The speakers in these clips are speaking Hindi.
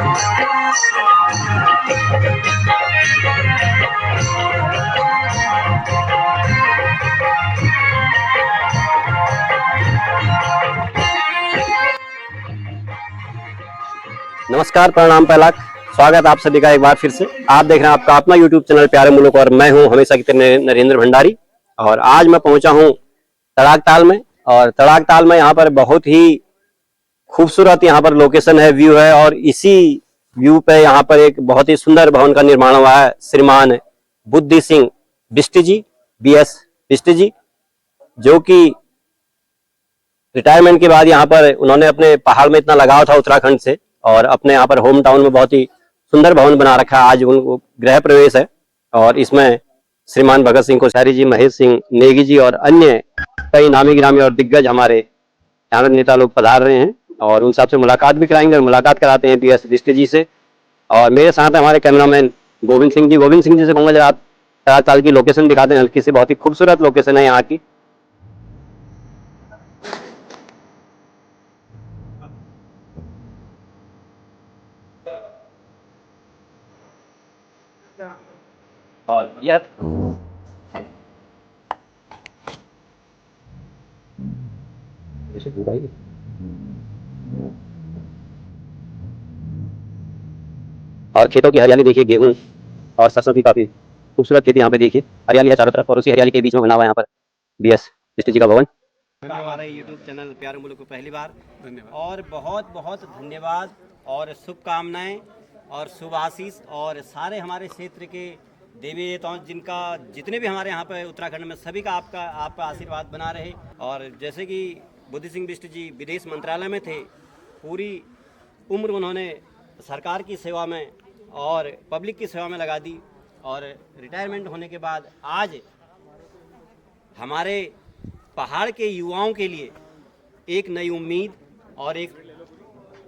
नमस्कार, प्रणाम पहलाक। स्वागत आप सभी का एक बार फिर से। आप देख रहे हैं आपका अपना YouTube चैनल प्यारे मुल्क और मैं हूं हमेशा की तरह नरेंद्र भंडारी। और आज मैं पहुंचा हूं तड़ाकताल में। और तड़ाकताल में यहाँ पर बहुत ही खूबसूरत यहाँ पर लोकेशन है, व्यू है। और इसी व्यू पे यहाँ पर एक बहुत ही सुंदर भवन का निर्माण हुआ है। श्रीमान बुद्धि सिंह बिष्ट जी, BS बिष्ट जी, जो कि रिटायरमेंट के बाद यहाँ पर उन्होंने अपने पहाड़ में इतना लगाव था उत्तराखंड से, और अपने यहाँ पर होम टाउन में बहुत ही सुंदर भवन बना रखा है। आज उनको गृह प्रवेश है और इसमें श्रीमान भगत सिंह कोश्यारी जी, महेश सिंह नेगी जी और अन्य कई नामी गिरामी और दिग्गज हमारे यहाँ नेता लोग पधार रहे हैं। और उन सबसे मुलाकात भी कराएंगे और मुलाकात कराते हैं BS बिष्ट जी से। और मेरे साथ हमारे कैमरामैन गोविंद सिंह जी। गोविंद सिंह जी से कहूँगा जरा आप तड़ाकताल की लोकेशन दिखाते हैं हल्की सी। बहुत ही खूबसूरत लोकेशन है यहाँ की। और यह और खेतों की हरियाली देखिए, गेहूं और सरसों की काफी खूबसूरत खेती यहाँ पे देखिए। हरियाली है चारों तरफ और उसी हरियाली के बीच में बना हुआ है यहाँ पर BS बिष्ट जी का भवन। हमारे YouTube चैनल प्यारे मुल्क को पहली बार धन्यवाद और बहुत बहुत धन्यवाद और शुभकामनाएं और शुभ आशीष। और सारे हमारे क्षेत्र के देवी देवताओं जिनका जितने भी हमारे यहाँ पे उत्तराखंड में सभी का आपका आशीर्वाद बना रहे। और जैसे कि बुद्धि सिंह बिष्ट जी विदेश मंत्रालय में थे, पूरी उम्र उन्होंने सरकार की सेवा में और पब्लिक की सेवा में लगा दी। और रिटायरमेंट होने के बाद आज हमारे पहाड़ के युवाओं के लिए एक नई उम्मीद और एक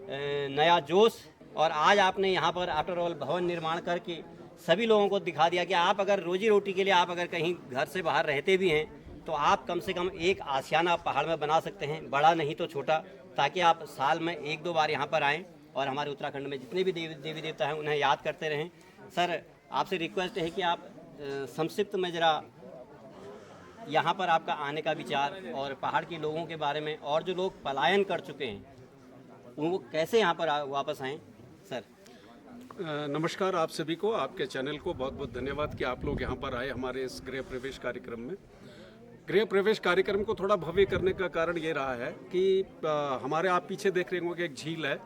नया जोश। और आज आपने यहाँ पर आफ्टर ऑल भवन निर्माण करके सभी लोगों को दिखा दिया कि आप अगर रोजी रोटी के लिए आप अगर कहीं घर से बाहर रहते भी हैं तो आप कम से कम एक आशियाना पहाड़ में बना सकते हैं, बड़ा नहीं तो छोटा, ताकि आप साल में 1-2 बार यहाँ पर आएँ और हमारे उत्तराखंड में जितने भी देवी देवता हैं उन्हें याद करते रहें। सर, आपसे रिक्वेस्ट है कि आप संक्षिप्त में ज़रा यहाँ पर आपका आने का विचार और पहाड़ के लोगों के बारे में, और जो लोग पलायन कर चुके हैं वो कैसे यहाँ पर वापस आएँ। सर नमस्कार आप सभी को, आपके चैनल को बहुत बहुत धन्यवाद कि आप लोग यहाँ पर आए हमारे इस गृह प्रवेश कार्यक्रम में। गृह प्रवेश कार्यक्रम को थोड़ा भव्य करने का कारण ये रहा है कि हमारे आप पीछे देख रहे होंगे कि एक झील है।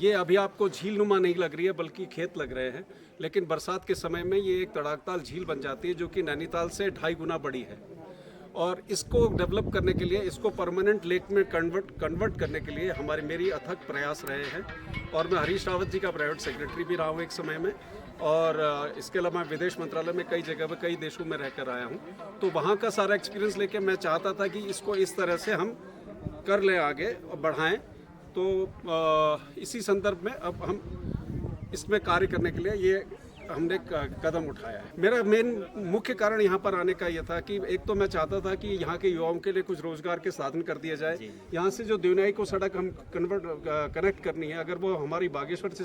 ये अभी आपको झील नुमा नहीं लग रही है बल्कि खेत लग रहे हैं, लेकिन बरसात के समय में ये एक तड़ाकताल झील बन जाती है जो कि नैनीताल से 2.5 गुना बड़ी है। और इसको डेवलप करने के लिए, इसको परमानेंट लेक में कन्वर्ट करने के लिए मेरी अथक प्रयास रहे हैं। और मैं हरीश रावत जी का प्राइवेट सेक्रेटरी भी रहा हूँ एक समय में। और इसके अलावा मैं विदेश मंत्रालय में कई जगह पर कई देशों में रहकर आया हूँ, तो वहाँ का सारा एक्सपीरियंस लेके मैं चाहता था कि इसको इस तरह से हम कर लें, आगे और बढ़ाएं। तो इसी संदर्भ में अब हम इसमें कार्य करने के लिए ये हमने कदम उठाया है। मेरा मुख्य कारण यहाँ पर आने का यह था कि एक तो मैं चाहता था कि यहाँ के युवाओं के लिए कुछ रोजगार के साधन कर दिया जाए। यहाँ से जो देवनाई को सड़क हम कनेक्ट करनी है, अगर वो हमारी बागेश्वर से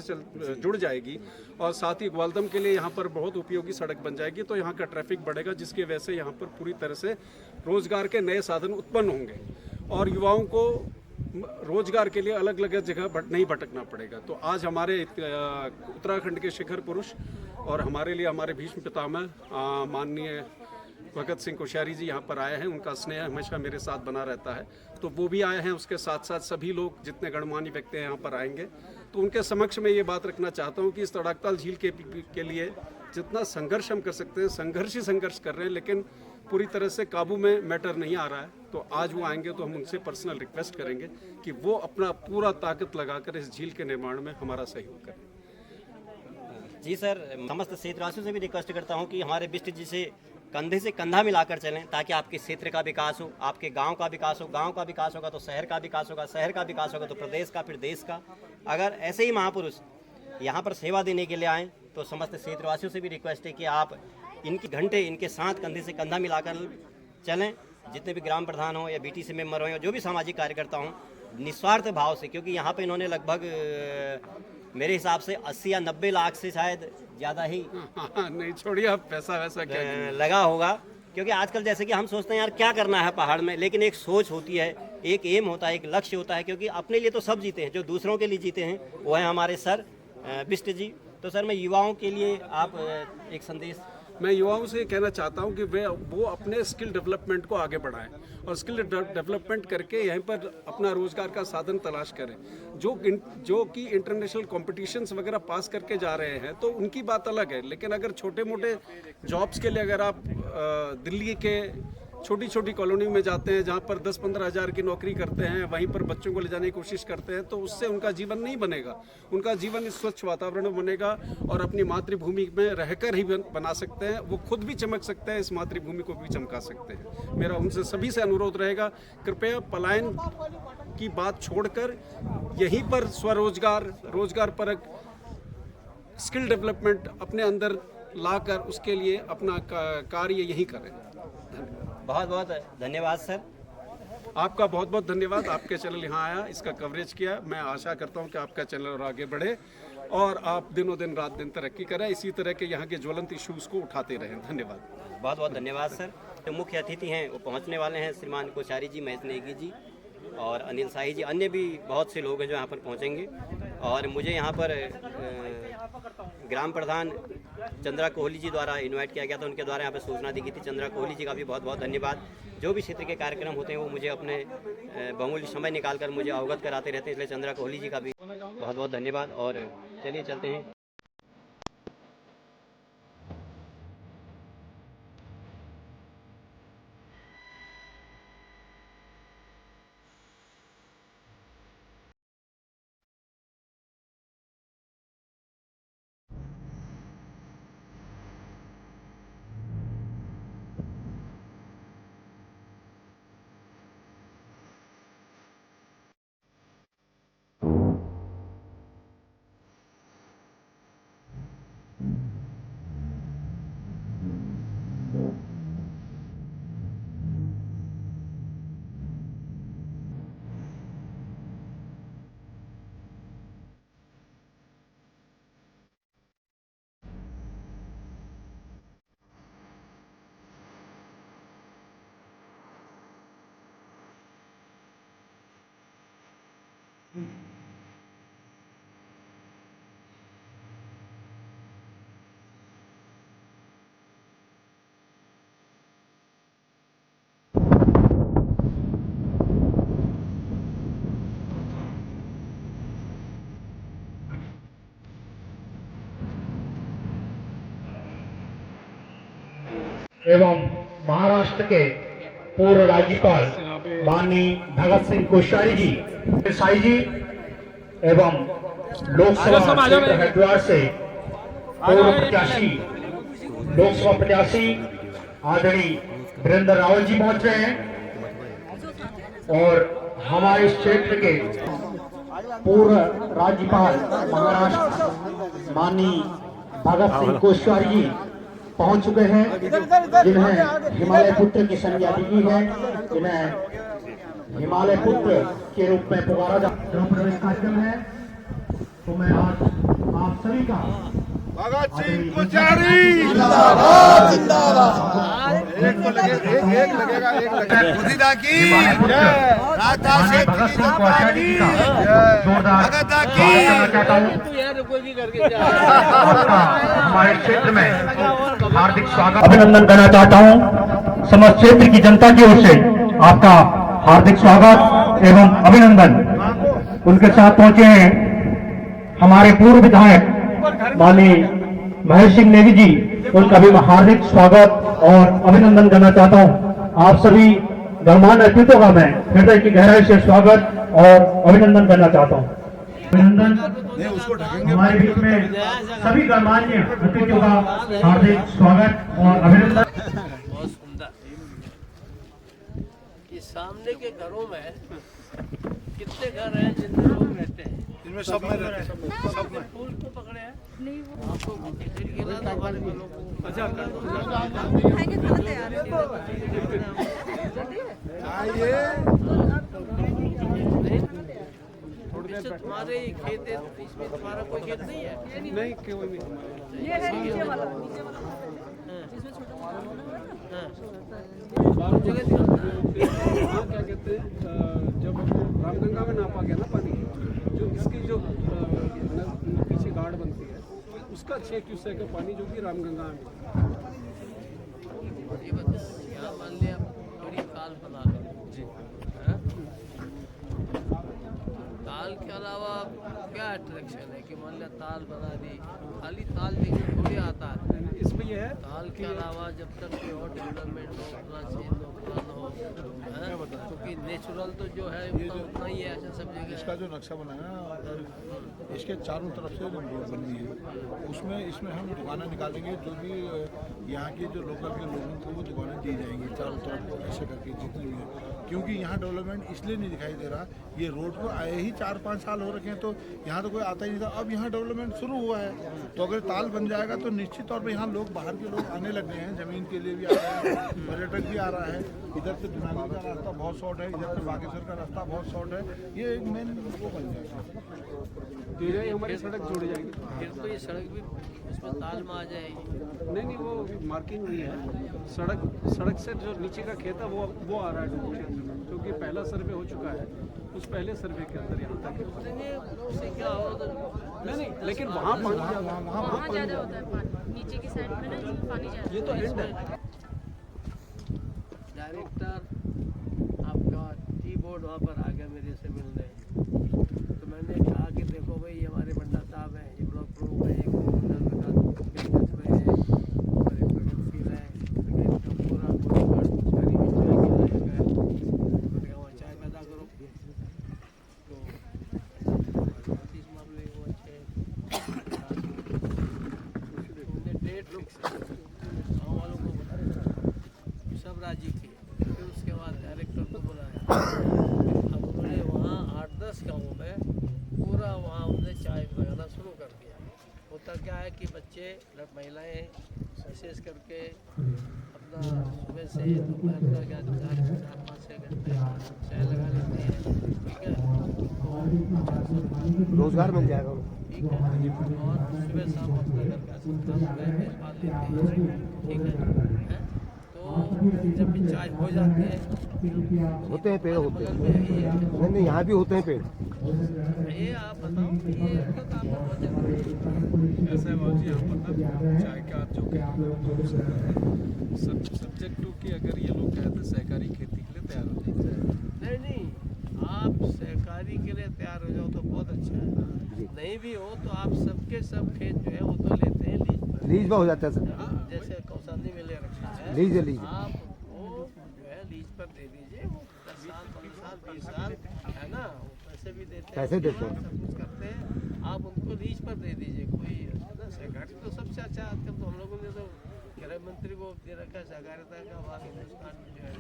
जुड़ जाएगी और साथ ही ग्वालदम के लिए यहाँ पर बहुत उपयोगी सड़क बन जाएगी, तो यहाँ का ट्रैफिक बढ़ेगा, जिसकी वजह से यहाँ पर पूरी तरह से रोजगार के नए साधन उत्पन्न होंगे और युवाओं को रोजगार के लिए अलग अलग जगह नहीं भटकना पड़ेगा। तो आज हमारे उत्तराखंड के शिखर पुरुष और हमारे लिए हमारे भीष्म पितामह माननीय भगत सिंह कोश्यारी जी यहाँ पर आए हैं। उनका स्नेह हमेशा मेरे साथ बना रहता है, तो वो भी आए हैं। उसके साथ साथ सभी लोग जितने गणमान्य व्यक्ति हैं यहाँ पर आएंगे, तो उनके समक्ष में ये बात रखना चाहता हूँ कि इस तड़ाकताल झील के लिए जितना संघर्ष हम कर सकते हैं, संघर्ष ही संघर्ष कर रहे हैं, लेकिन पूरी तरह से काबू में मैटर नहीं आ रहा है। तो आज वो आएंगे तो हम उनसे पर्सनल रिक्वेस्ट करेंगे कि वो अपना पूरा ताकत लगाकर इस झील के निर्माण में हमारा सहयोग करें। जी सर, समस्त क्षेत्रवासियों से भी रिक्वेस्ट करता हूं कि हमारे बिष्ट जी से कंधे से कंधा मिलाकर चलें, ताकि आपके क्षेत्र का विकास हो, आपके गांव का विकास हो, गांव का विकास होगा तो शहर का विकास होगा, शहर का विकास होगा तो प्रदेश का, फिर देश का। अगर ऐसे ही महापुरुष यहाँ पर सेवा देने के लिए आएँ तो समस्त क्षेत्रवासियों से भी रिक्वेस्ट है कि आप इनके घंटे इनके साथ कंधे से कंधा मिलाकर चलें। जितने भी ग्राम प्रधान हो या BTC मेंबर हो या जो भी सामाजिक कार्यकर्ता हों, निस्वार्थ भाव से, क्योंकि यहाँ पे इन्होंने लगभग मेरे हिसाब से 80 या 90 लाख से शायद ज़्यादा ही नहीं छोड़िए, आप पैसा वैसा क्या गिने। लगा होगा। क्योंकि आजकल जैसे कि हम सोचते हैं यार क्या करना है पहाड़ में, लेकिन एक सोच होती है, एक एम होता है, एक लक्ष्य होता है। क्योंकि अपने लिए तो सब जीते हैं, जो दूसरों के लिए जीते हैं वो है हमारे सर बिष्ट जी। तो सर, मैं युवाओं के लिए आप एक संदेश। मैं युवाओं से कहना चाहता हूं कि वो अपने स्किल डेवलपमेंट को आगे बढ़ाएं और स्किल डेवलपमेंट करके यहीं पर अपना रोजगार का साधन तलाश करें। जो कि इंटरनेशनल कॉम्पिटिशन्स वगैरह पास करके जा रहे हैं तो उनकी बात अलग है, लेकिन अगर छोटे मोटे जॉब्स के लिए अगर आप दिल्ली के छोटी छोटी कॉलोनी में जाते हैं जहाँ पर 10-15 हज़ार की नौकरी करते हैं, वहीं पर बच्चों को ले जाने की कोशिश करते हैं, तो उससे उनका जीवन नहीं बनेगा। उनका जीवन इस स्वच्छ वातावरण में बनेगा और अपनी मातृभूमि में रहकर ही बना सकते हैं। वो खुद भी चमक सकते हैं, इस मातृभूमि को भी चमका सकते हैं। मेरा उनसे सभी से अनुरोध रहेगा, कृपया पलायन की बात छोड़कर यहीं पर स्वरोजगार, रोजगार परक स्किल डेवलपमेंट अपने अंदर लाकर उसके लिए अपना कार्य यही करें। बहुत बहुत धन्यवाद सर। आपका बहुत बहुत धन्यवाद। आपके चैनल यहाँ आया, इसका कवरेज किया। मैं आशा करता हूँ कि आपका चैनल और आगे बढ़े और आप दिनों दिन रात दिन तरक्की करें, इसी तरह के यहाँ के ज्वलंत इश्यूज़ को उठाते रहें। धन्यवाद। बहुत बहुत धन्यवाद सर। जो मुख्य अतिथि हैं वो पहुँचने वाले हैं, श्रीमान कोश्यारी जी, महेश नेगी जी और अनिल शाही जी, अन्य भी बहुत से लोग हैं जो यहाँ पर पहुँचेंगे। और मुझे यहाँ पर ग्राम प्रधान चंद्रा कोहली जी द्वारा इनवाइट किया गया था, उनके द्वारा यहाँ पे सूचना दी गई थी। चंद्रा कोहली जी का भी बहुत बहुत धन्यवाद। जो भी क्षेत्र के कार्यक्रम होते हैं वो मुझे अपने बहुमूल्य समय निकालकर मुझे अवगत कराते रहते हैं, इसलिए चंद्रा कोहली जी का भी बहुत बहुत धन्यवाद। और चलिए चलते हैं। एवं महाराष्ट्र के पूर्व राज्यपाल माननीय भगत सिंह कोश्यारी जी, साई जी एवं लोकसभा क्षेत्र हरिद्वार से पूर्व प्रत्याशी, लोकसभा प्रत्याशी आदरणीय वीरेंद्र रावत जी पहुंच रहे हैं और हमारे इस क्षेत्र के पूर्व राज्यपाल महाराष्ट्र माननीय भगत सिंह कोश्यारी जी पहुंच चुके हैं, जिन्हें हिमालय पुत्र की संज्ञा दी गई है, जिन्हें हिमालय पुत्र के रूप में पुकारा जाता प्रवेश कार्यक्रम है। तो मैं आज आप सभी का भगत सिंह कोश्यारी जिंदाबाद जिंदाबाद। एक लगेगा खुदा की राधा से भगत सिंह कोश्यारी जी का जोरदार स्वागत करना चाहता हूँ। आपका हमारे क्षेत्र में हार्दिक स्वागत, अभिनंदन करना चाहता हूँ। समस्त क्षेत्र की जनता की ओर से आपका हार्दिक स्वागत एवं अभिनंदन। उनके साथ पहुंचे हैं हमारे पूर्व विधायक माननीय महेश सिंह नेगी जी, उनका भी हार्दिक स्वागत और अभिनंदन करना चाहता हूं। आप सभी गणमान्य अतिथियों का मैं हृदय की गहराई से स्वागत और अभिनंदन करना चाहता हूं। अभिनंदन। हमारे बीच में सभी गणमान्य अतिथियों का हार्दिक स्वागत और अभिनंदन। बहुत सुंदर। ये सामने के घरों में कितने घर हैं जिनमें लोग रहते हैं? इनमें सब में रहते हैं, सब में। फूल को पकड़े हैं? नहीं, आपको गिरा था हमारे वालों को। अच्छा आइए इससे तुम्हारे ही खेत है, इसमें तुम्हारा कोई खेत नहीं है। नहीं क्यों नहीं हमारा। हाँ जगह दिखाता है। हाँ, क्या कहते हैं जब रामगंगा में नापा गया ना पानी, जो इसकी जो पीछे गार्ड बनती है उसका 6 क्यूसेक का पानी जो कि रामगंगा में ये बताओ, यहाँ मान लिया बड़ी ताल बना लो जी, हाँ? ताल के अलावा क्या अट्रैक्शन है कि मान लिया ताल बना दी, खाली ताल देखने थोड़ी आता है। इसमें यह है ताल के अलावा जब तक कोई और डेवलपमेंट हो, उतना चेंज हो, पुराना हो, क्योंकि नेचुरल तो जो है उतना ही है, ऐसा सब जगह इसका जो नक्शा बना है ना, इसके चारों तरफ से जो रोड बननी है इसमें हम दुकानें निकालेंगे, जो भी यहाँ के जो लोकल के लोगों को वो दुकानें दी जाएंगी चारों तरफ ऐसे करके जितनी भी है। क्योंकि यहाँ डेवलपमेंट इसलिए नहीं दिखाई दे रहा, ये रोड को आए ही 4-5 साल हो रखे हैं, तो यहाँ तो कोई आता ही नहीं था। अब यहाँ डेवलपमेंट शुरू हुआ है, तो अगर ताल बन जाएगा तो निश्चित तौर पे यहाँ लोग, बाहर के लोग आने लग गए हैं, ज़मीन के लिए भी आ रहे हैं, पर्यटक भी आ रहा है। इधर से जुनागढ़ का रास्ता बहुत शॉर्ट है, इधर से बागेश्वर का रास्ता बहुत शॉर्ट है, ये एक मेन वो बन जाएगा। धीरे हमारी सड़क जुड़ जाएगी। फिर तो ये सड़क भी उसमें ताल में आ जाएगी। नहीं वो मार्किंग हुई है, सड़क से जो नीचे का खेत है वो आ रहा है डूब क्षेत्र में, क्योंकि पहला सर्वे हो चुका है, उस पहले सर्वे के अंदर यहाँ तक है। उससे क्या होगा? नहीं लेकिन वहाँ पानी वहाँ ज़्यादा होता है पानी, नीचे की साइड में ना इसमें पानी ज़्यादा। ये तो एंड है। डायरेक्टर आपका टी बोर्ड वहाँ पर आ गया मेरे से मिलने, तो मैंने कहा कि देखो भाई ये हमारे बंडा साहब हैं, ये ब्लॉक प्रमुख है, एक बिजनेस में है और एक प्रगतिशील है, इनका पूरा चाय चाय पैदा करो। तो इस मामले में वो अच्छे उन्होंने डेट फिक्स गाँव वालों को बताया, सब राजी थे। फिर उसके बाद डायरेक्टर को बुलाया, अब उन्होंने वहाँ 8-10 गाँवों में पूरा वहाँ उन्होंने चाय लगाना शुरू कर दिया। होता क्या है कि बच्चे महिलाएं विशेष करके अपना सुबह से दोपहर तक या 4-5-6 घंटे चाय लगा लेते हैं, ठीक है, तो रोजगार मिल जाएगा। ठीक है, और सुबह शाम अपना घर का संसार पाल लेते हैं, ठीक है। तो जब भी चाय हो जाती है, होते हैं पेड़ होते हैं, हैं, नहीं यहाँ भी होते हैं पेड़। ये आप बताओ, ये इनका काम बहुत जरूरी है। ऐसा है बाबूजी, हम मतलब चाय का आप जो कहते हैं सब्जेक्ट टू कि अगर ये लोग कहते हैं सहकारी खेती के लिए तैयार हो जाए। नहीं, आप सहकारी के लिए तैयार हो जाओ तो बहुत अच्छा है। नहीं भी हो तो आप सबके सब खेत जो है वो तो लेते हैं लीज पर। लीज में हो जाता है सर, हाँ, जैसे कौशाली में ले रखा है, लीज है, लीज। आप वो जो है लीज पर दे दीजिए, वो 10 साल 15 साल 20 साल है ना, वो पैसे भी देते हैं, पैसे देते हैं, सब कुछ करते हैं, आप उनको लीज पर दे दीजिए। कोई सहकारी तो सबसे अच्छा आजकल तो हम लोगों ने तो गृह मंत्री को दे रखा है सहकारिता का भाग हिंदुस्तान में जो है।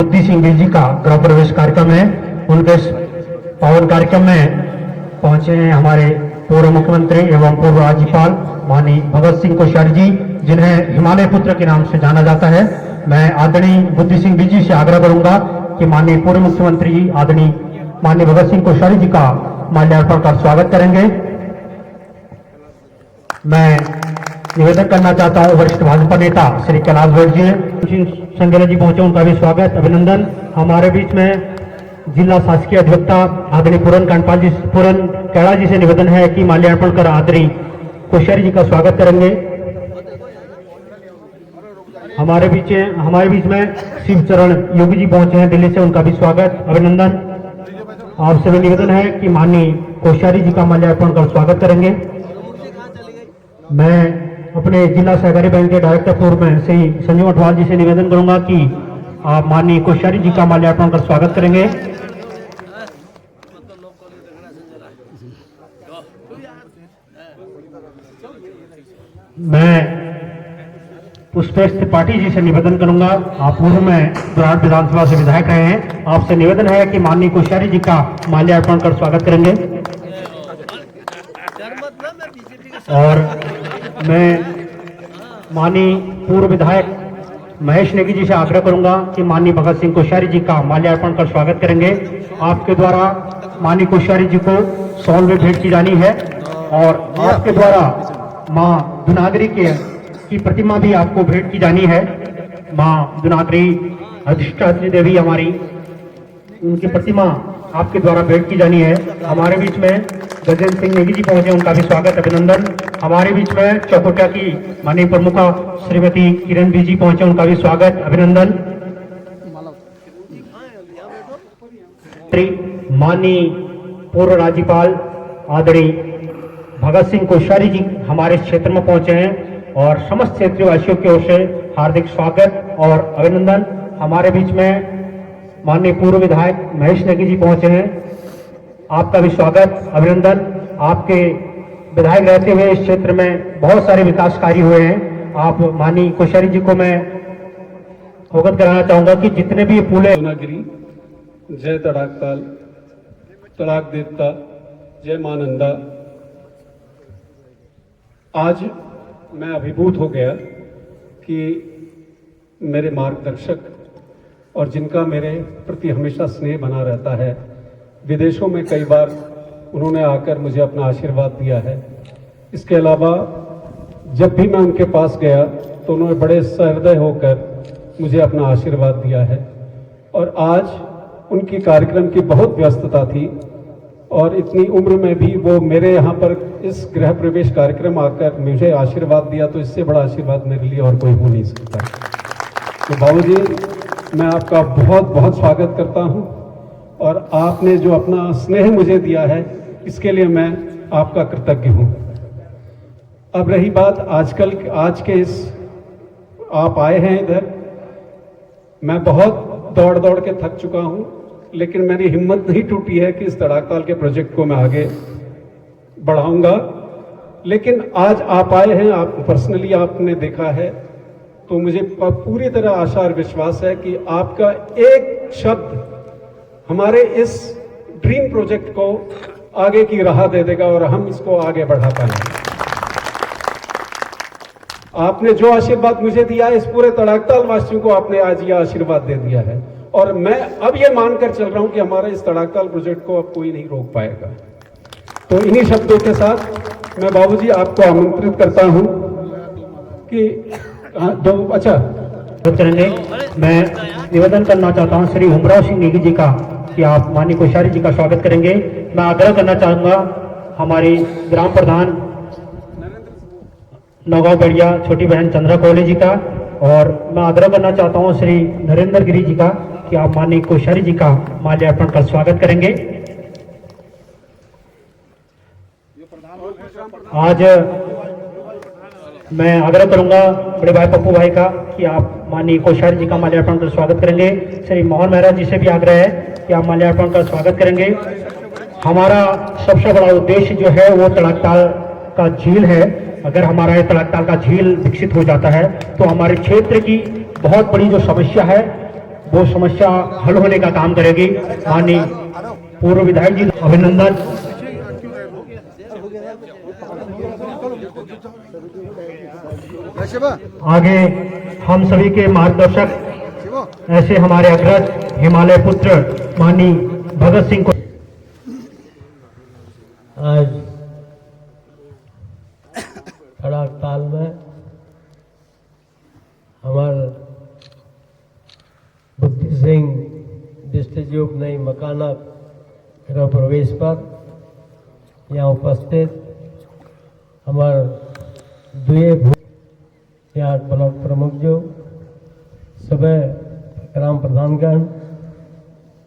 बुद्धि सिंह गिल जी का गृह प्रवेश कार्यक्रम है। उनके इस पावन कार्यक्रम में पहुंचे हैं हमारे पूर्व मुख्यमंत्री एवं पूर्व राज्यपाल माननीय भगत सिंह कोश्यारी जी, जिन्हें हिमालय पुत्र के नाम से जाना जाता है। मैं आदरणीय बुद्धि सिंह गिल जी से आग्रह करूंगा कि माननीय पूर्व मुख्यमंत्री जी आदरणीय माननीय भगत सिंह कोश्यारी जी का माल्यार्पण कर स्वागत करेंगे। मैं निवेदन करना चाहता हूं वरिष्ठ भाजपा नेता श्री कैलाश भट्ट जी संगेला जी पहुंचे, उनका भी स्वागत अभिनंदन। हमारे बीच में जिला शासकीय अधिवक्ता आदरणीय पूरन कैड़ा जी से निवेदन है कि माल्यार्पण कर आदरणीय कोश्यारी जी का स्वागत करेंगे। हमारे बीच में शिवचरण योगी जी पहुंचे हैं दिल्ली से, उनका भी स्वागत अभिनंदन। आपसे भी निवेदन है कि माननीय कोश्यारी जी का माल्यार्पण कर स्वागत करेंगे। मैं अपने जिला सहकारी बैंक के डायरेक्टर पूर्व में श्री संजीव अठवाल जी से निवेदन करूंगा कि आप माननीय कोश्यारी जी का माल्यार्पण कर स्वागत करेंगे। मैं पुष्पेश त्रिपाठी जी से निवेदन करूंगा, आप पूर्व में बुराड़ विधानसभा से विधायक रहे हैं, आपसे निवेदन है कि माननीय कोश्यारी जी का माल्यार्पण कर स्वागत करेंगे। और मैं माननीय पूर्व विधायक महेश नेगी जी से आग्रह करूंगा कि माननीय भगत सिंह कोश्यारी जी का माल्यार्पण कर स्वागत करेंगे। आपके द्वारा माननीय कोश्यारी जी को शॉल में भेंट की जानी है और आपके द्वारा मां दुनागरी की प्रतिमा भी आपको भेंट की जानी है। मां दुनागरी अधिष्ठात्री देवी हमारी, उनकी प्रतिमा आपके द्वारा भेंट की जानी है। हमारे बीच में गजेंद्र सिंह नेगी जी पहुंचे, उनका भी स्वागत अभिनंदन। हमारे बीच में चौकोटिया की माननीय प्रमुखा श्रीमती किरण जी पहुंचे, उनका भी स्वागत अभिनंदन। माननीय पूर्व राज्यपाल आदरणीय भगत सिंह कोश्यारी जी हमारे क्षेत्र में पहुंचे हैं और समस्त क्षेत्रीय वासियों की ओर से हार्दिक स्वागत और अभिनंदन। हमारे बीच में माननीय पूर्व विधायक महेश नेगी जी पहुंचे हैं, आपका भी स्वागत अभिनंदन। आपके विधायक रहते हुए इस क्षेत्र में बहुत सारे विकास कार्य हुए हैं। आप माननीय कोश्यारी जी को मैं अवगत कराना चाहूंगा कि जितने भी पुले सोनागिरी, जय तड़ाकताल, तड़ाक देवता, जय मानंदा, आज मैं अभिभूत हो गया कि मेरे मार्गदर्शक और जिनका मेरे प्रति हमेशा स्नेह बना रहता है, विदेशों में कई बार उन्होंने आकर मुझे अपना आशीर्वाद दिया है। इसके अलावा जब भी मैं उनके पास गया तो उन्होंने बड़े सहृदय होकर मुझे अपना आशीर्वाद दिया है। और आज उनकी कार्यक्रम की बहुत व्यस्तता थी और इतनी उम्र में भी वो मेरे यहाँ पर इस गृह प्रवेश कार्यक्रम आकर मुझे आशीर्वाद दिया, तो इससे बड़ा आशीर्वाद मेरे लिए और कोई हो नहीं सकता। तो बाबूजी, मैं आपका बहुत बहुत स्वागत करता हूँ और आपने जो अपना स्नेह मुझे दिया है इसके लिए मैं आपका कृतज्ञ हूँ। अब रही बात आज के इस आप आए हैं इधर, मैं बहुत दौड़ दौड़ के थक चुका हूँ, लेकिन मेरी हिम्मत नहीं टूटी है कि इस तड़ाकताल के प्रोजेक्ट को मैं आगे बढ़ाऊंगा। लेकिन आज आप आए हैं, आप पर्सनली आपने देखा है, तो मुझे पूरी तरह आशा और विश्वास है कि आपका एक शब्द हमारे इस ड्रीम प्रोजेक्ट को आगे की राह दे देगा और हम इसको आगे बढ़ा पाएंगे। आपने जो आशीर्वाद मुझे दिया है, इस पूरे तड़ाकताल वासियों को आपने आज यह आशीर्वाद दे दिया है और मैं अब ये मानकर चल रहा हूं कि हमारे इस तड़ाकताल प्रोजेक्ट को अब कोई नहीं रोक पाएगा। तो इन्हीं शब्दों के साथ मैं बाबूजी आपको आमंत्रित करता हूं कि करेंगे। मैं निवेदन करना चाहता हूं श्री उमराव सिंह नेगी जी का कि आप माननीय कोश्यारी जी का स्वागत करेंगे। मैं आग्रह करना चाहूंगा हमारी ग्राम प्रधान नौगांव बढ़िया छोटी बहन चंद्रा कोहली जी का, और मैं आग्रह करना चाहता हूं श्री नरेंद्र गिरी जी का कि आप माननीय कोश्यारी जी का माल्यार्पण कर स्वागत करेंगे। आज मैं आग्रह करूंगा बड़े भाई पप्पू भाई का कि आप माननीय कोश्यारी जी का माल्यार्पण कर स्वागत करेंगे। श्री मोहन मेहरा जी से भी आग्रह है कि आप माल्यार्पण कर स्वागत करेंगे। हमारा सबसे बड़ा उद्देश्य जो है वो तड़ाकताल का झील है। अगर हमारा ये तड़ाकताल का झील विकसित हो जाता है तो हमारे क्षेत्र की बहुत बड़ी जो समस्या है वो समस्या हल होने का काम करेगी। माननीय पूर्व विधायक जी अभिनंदन। आगे हम सभी के मार्गदर्शक ऐसे हमारे अग्रज हिमालय पुत्र माननीय भगत सिंह को आज अचानक गृह प्रवेश पर यहाँ उपस्थित हमारे दुए यहाँ ब्लॉक प्रमुख जो सभी ग्राम प्रधानगण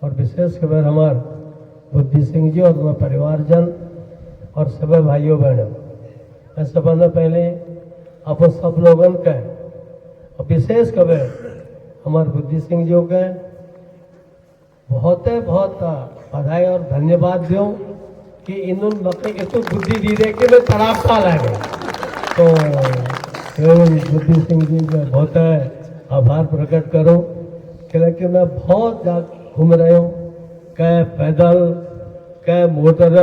और विशेष खबर हमारे बुद्धि सिंह जी और हमारे परिवारजन और सभी भाइयों बहनों, मैं सबसे पहले आप सब लोगों का और विशेष खबर हमारे बुद्धि सिंह जी के बहुत बधाई और धन्यवाद दूँ कि इन्होंने मकई इतो बुद्धि दी दे कि मैं तड़ाक साल आ गए। तो बुद्धि सिंह जी का बहुत आभार प्रकट करूं क्योंकि मैं बहुत जा घूम रहा हूँ, कहीं पैदल, कहीं मोटर,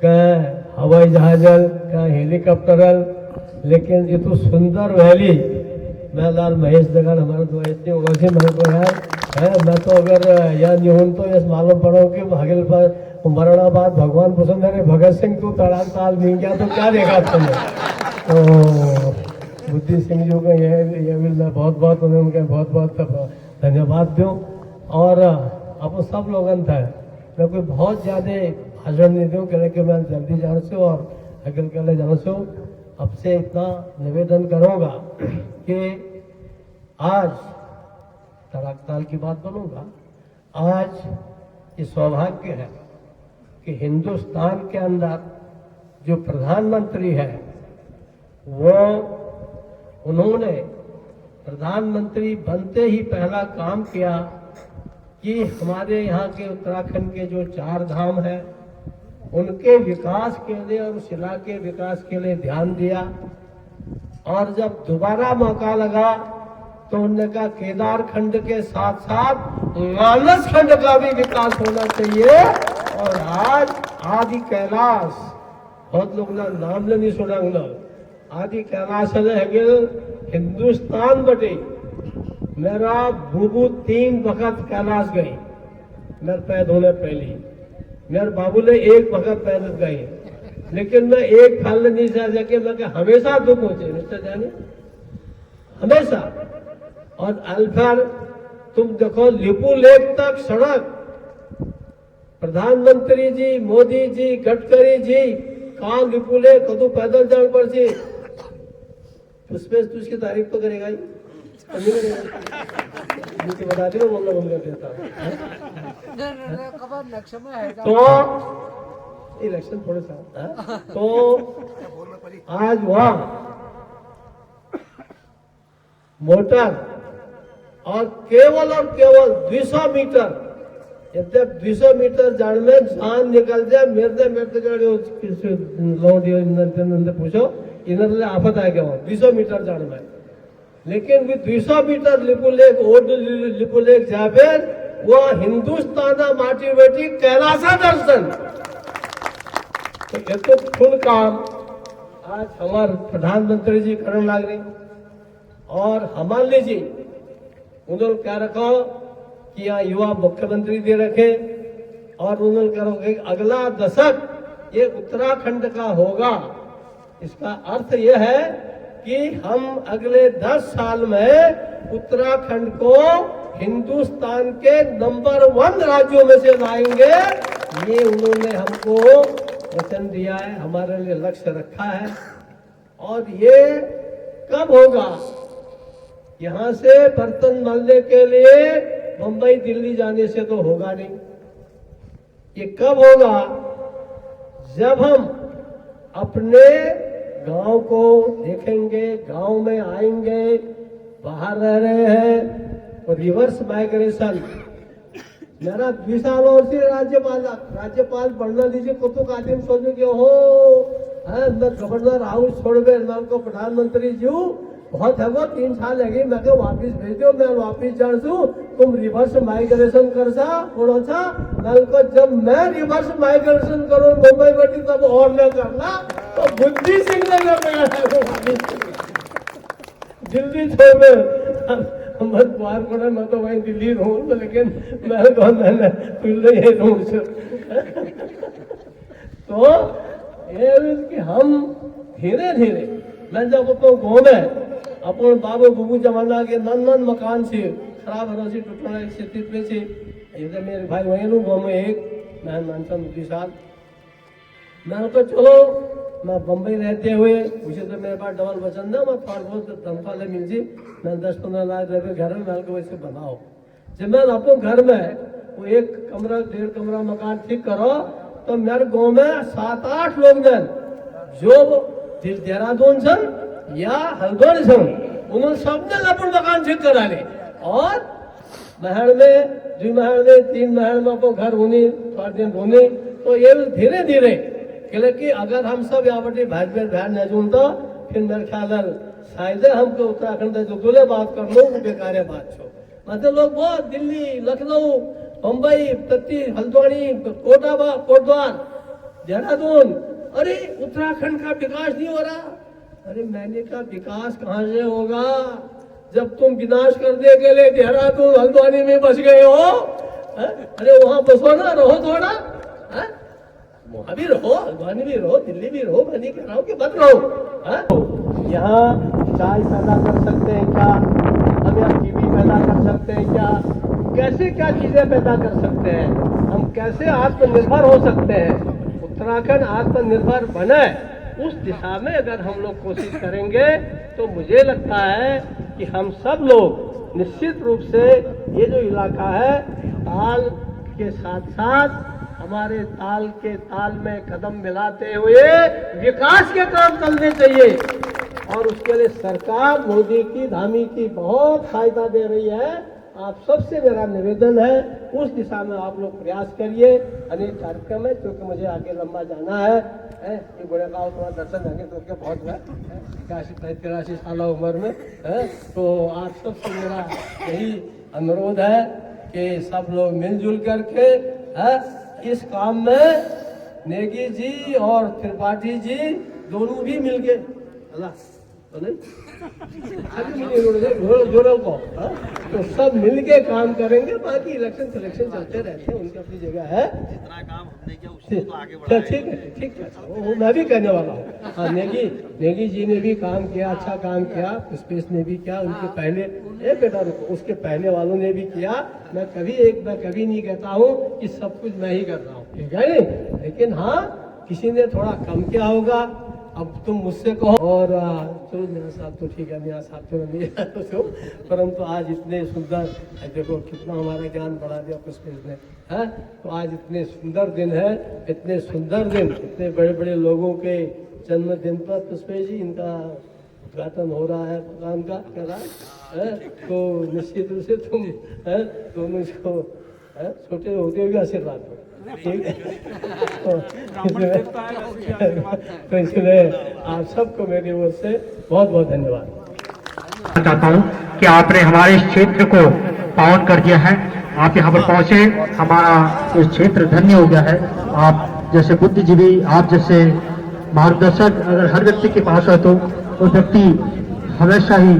कहीं हवाई जहाजल, कहीं हेलीकॉप्टरल, लेकिन ये तो सुंदर वैली मैं लाल महेश दगड़ हमारे तो इतने वैसे मेरे को यार है, मैं तो अगर यहाँ नहीं हूँ तो इस मालूम पड़ा कि भागिल पर मरणाबाद भगवान पसंद है भगत सिंह तू तड़ाक ताल नहीं गया तो क्या देखा तुमने। तो बुद्धि सिंह जी को ये भी मैं बहुत उनके बहुत धन्यवाद दूँ। और अब सब लोगन था मैं कोई बहुत ज़्यादा भाषण नहीं दूँ क्योंकि मैं जल्दी जान से और अगल के जान से अब से इतना निवेदन करूँगा कि आज तड़ाक ताल की बात बनूंगा। आज ये सौभाग्य है कि हिंदुस्तान के अंदर जो प्रधानमंत्री है वो उन्होंने प्रधानमंत्री बनते ही पहला काम किया कि हमारे यहाँ के उत्तराखंड के जो 4 धाम है उनके विकास के लिए और उस इलाके के विकास के लिए ध्यान दिया। और जब दोबारा मौका लगा तो उन्होंने कहा केदार खंड के साथ साथ मानस खंड का भी विकास होना चाहिए। और आज आदि कैलाश बहुत लोग ना नाम नहीं सुना आदि कैलाश है हिंदुस्तान बटे मेरा बूबू 3 वक्त कैलाश गई मेरे पैद होने पहले, मेरे बाबू ने 1 वक्त पैद गई, लेकिन मैं एक फल नहीं जा सके, मैं हमेशा दुख पहुंचे रिश्ते जाने हमेशा। और अल्फर तुम देखो लिपू लेक तक सड़क प्रधानमंत्री जी, मोदी जी, गडकरी जी कहा लिपू लेक कदू पैदल जान पर जी उसमें तो उसकी तारीफ तो करेगा ही मुझे बता दो बोलना बंद कर देता। तो इलेक्शन थोड़े सा तो आज वहां मोटर और केवल 200 मीटर 200 मीटर जान में जान निकल जाए मेरे पूछो इन्हें आफत आ गया 200 मीटर जान में, लेकिन भी 200 मीटर लिपू लेक जावे वो हिंदुस्तान माटी बेटी कैलासा दर्शन। तो ये तो फुल काम आज हमारे प्रधानमंत्री जी करने लग रहे। और हमारे जी उन्होंने क्या रखा कि यहाँ युवा मुख्यमंत्री दे रखे और उन्होंने कहा अगला दशक ये उत्तराखंड का होगा। इसका अर्थ यह है कि हम अगले 10 साल में उत्तराखंड को हिंदुस्तान के नंबर 1 राज्यों में से लाएंगे। ये उन्होंने हमको वचन दिया है, हमारे लिए लक्ष्य रखा है। और ये कब होगा? यहाँ से बर्तन मलने के लिए मुंबई दिल्ली जाने से तो होगा नहीं। ये कब होगा? जब हम अपने गांव को देखेंगे, गांव में आएंगे, बाहर रह रहे हैं और रिवर्स माइग्रेशन। मेरा 2 साल और से राज्यपाल बनना दीजिए कुतुक आदिम सोचो कि हो मैं गवर्नर हाउस छोड़ गए मैं उनको प्रधानमंत्री जी बहुत है वो 3 साल लगे मैं वापिस भेज दो मैं वापिस जान सू तुम रिवर्स माइग्रेशन कर सा थोड़ा सा मैं उनको जब मैं रिवर्स माइग्रेशन करूँ मुंबई बैठी तब और न करना तो बुद्धि सिंह ने दिल्ली छोड़ में मत बाहर पड़ा मैं तो वहीं दिल्ली रहूँ लेकिन मैं तो ये हम धीरे धीरे मैं जब अपन गाँव में अपन बाबू बुबू जमाना के नन मकान से खराब होना से टूटना स्थिति में से जैसे मेरे भाई वही लू गाँव में एक मैं मानसा विशाल, मैंने कहा चलो मैं बम्बई रहते हुए मुझे तो मेरे पास डबल वचन था, मैं थोड़ा बहुत तनख्वाह ले मिल जी, मैं 10-15 लाख रुपये घर में मैंने वैसे बनाओ। जब मैं अपने घर में वो 1 कमरा 1.5 कमरा मकान ठीक करो तो मेरे गाँव में 7-8 लोग हैं जो देहरादून सन या हल्द्वानी सन, उन्होंने सबने अपने मकान ठीक करा ले और महल में 2 महल में 3 महल में आपको घर होनी थोड़ा दिन होनी। तो ये धीरे धीरे कि अगर हम सब यहाँ पर भाई बहन न जुड़ता फिर मेरे ख्याल शायद हमको उत्तराखंड जो दूल्हे बात कर लो वो बेकार बात छो। मतलब लोग बहुत दिल्ली लखनऊ मुंबई तत्ती हल्द्वानी कोटद्वार देहरादून, अरे उत्तराखंड का विकास नहीं हो रहा। अरे मैंने कहा विकास कहाँ से होगा जब तुम विनाश करने के लिए देहरादून हल्द्वानी में बस गए हो। अरे वहाँ बसो ना, रहो थोड़ा, वहाँ भी रहो, हल्द्वानी भी रहो, दिल्ली भी रहो, मैं नहीं कह रहा हूँ कि मत रहो। यहाँ चाय पैदा कर सकते हैं क्या, हम यहाँ टीवी पैदा कर सकते हैं क्या, कैसे क्या चीजें पैदा कर सकते हैं, हम कैसे आत्मनिर्भर हो सकते हैं, उत्तराखंड आत्मनिर्भर बने, उस दिशा में अगर हम लोग कोशिश करेंगे तो मुझे लगता है कि हम सब लोग निश्चित रूप से ये जो इलाका है ताल के साथ साथ हमारे ताल के ताल में कदम मिलाते हुए विकास के काम करने चाहिए। और उसके लिए सरकार मोदी की धामी की बहुत सहायता दे रही है। आप सबसे मेरा निवेदन है उस दिशा में आप लोग प्रयास करिए। अनेक कार्यक्रम है क्योंकि मुझे आगे लंबा जाना है। ये बड़े गाँव थोड़ा दर्शन आगे तो क्या बहुत है 83 साल उम्र में है। तो आप सबसे मेरा यही अनुरोध है कि सब लोग मिलजुल करके इस काम में नेगी जी और त्रिपाठी जी दोनों भी मिलके अल्लाह तो सब मिलके काम करेंगे। बाकी इलेक्शन सिलेक्शन चलते रहते हैं, उनकी अपनी जगह है। जितना काम हमने किया उसको तो आगे बढ़ाएंगे। ठीक है, ठीक है, वो मैं भी कहने वाला हूँ। हाँ, नेगी जी ने भी काम किया, अच्छा काम किया, स्पेस ने भी किया, उनके पहले बेटा रुको, उसके पहले वालों ने भी किया। मैं कभी नहीं कहता हूँ कि सब कुछ मैं ही कर रहा हूँ, ठीक है, लेकिन हाँ किसी ने थोड़ा कम किया होगा। अब तुम मुझसे कहो और चलो मेरा साहब तो ठीक है, मेरा साहब चलो नहीं तो परंतु आज इतने सुंदर देखो कितना हमारा ज्ञान बढ़ा दिया पुष्पेश ने है। तो आज इतने सुंदर दिन है, इतने सुंदर दिन, इतने बड़े बड़े लोगों के जन्मदिन पर पुष्पेश जी इनका उद्घाटन हो रहा है मकान का कह रहा है। तो निश्चित रूप से तुम दोनों इसको छोटे होते हुए आशीर्वाद दो, ठीक है। तो इसलिए आप सबको मेरी ओर से बहुत बहुत धन्यवाद चाहता हूँ कि आपने हमारे इस क्षेत्र को पावन कर दिया है। आप यहाँ पर पहुँचे, हमारा इस क्षेत्र धन्य हो गया है। आप जैसे बुद्धिजीवी, आप जैसे मार्गदर्शक अगर हर व्यक्ति के पास है तो वो व्यक्ति हमेशा ही